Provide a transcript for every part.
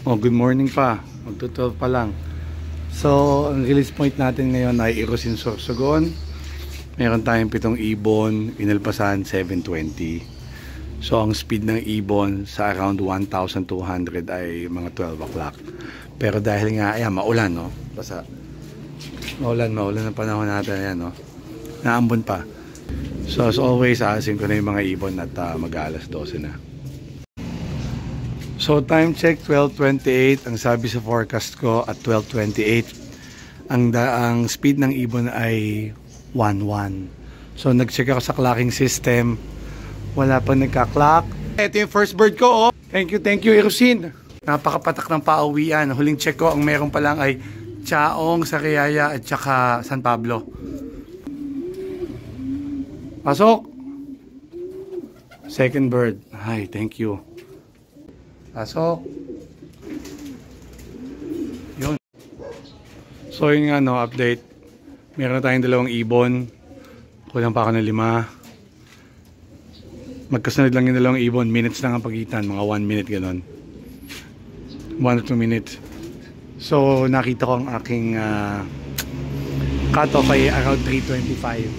Oh, good morning pa. Magto-12 pa lang. So, ang release point natin ngayon ay Irosin Sorsogon. Meron tayong 7 ibon, inalpasan 720. So, ang speed ng ibon sa around 1,200 ay mga 12 o'clock. Pero dahil nga, ayan, maulan, no? Basta, maulan ang panahon natin, ayan, no? Naambon pa. So, as always, aasin ko na yung mga ibon at mag-alas 12 na. So time check 12:28, ang sabi sa forecast ko at 12:28 ang speed ng ibon ay 11. So nag-check ako sa clocking system, wala pang nagka-clock. Ito yung first bird ko, oh. Thank you Irosin. Napakapatak ng pauwian. Huling check ko ang meron pa lang ay Chaong, Sariaya at saka San Pablo. Pasok. Second bird. Hi, thank you. Pasok. Yun. So yun nga, no, update. Meron tayong 2 ibon. Kulang pa ako ng 5. Magkasunod lang yung 2 ibon. Minutes lang ang pagitan. Mga 1 minute ganun. 1 or 2 minutes. So nakita ko ang aking cut-off ay around 3:25.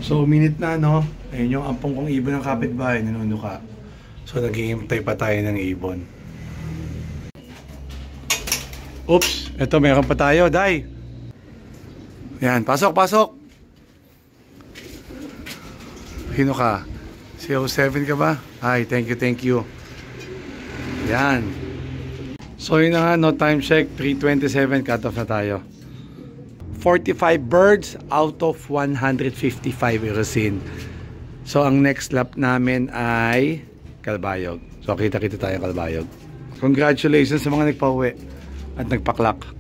So minute na, no? Ayun yung ampong kong ibon ng kapitbahay, nanunuka. So nag-iimpay pa tayo ng ibon. Oops! Ito, meron pa tayo, Day! Yan, pasok! Hino ka? CO7 ka ba? Hi, thank you. Yan. So yun na nga, no, time check, 3:27, cut off na tayo. 45 birds out of 155 Irosin. So ang next lap namin ay Calbayog. So kita tayo Calbayog. Congratulations sa mga nagpa-uwi at nagpa-clock.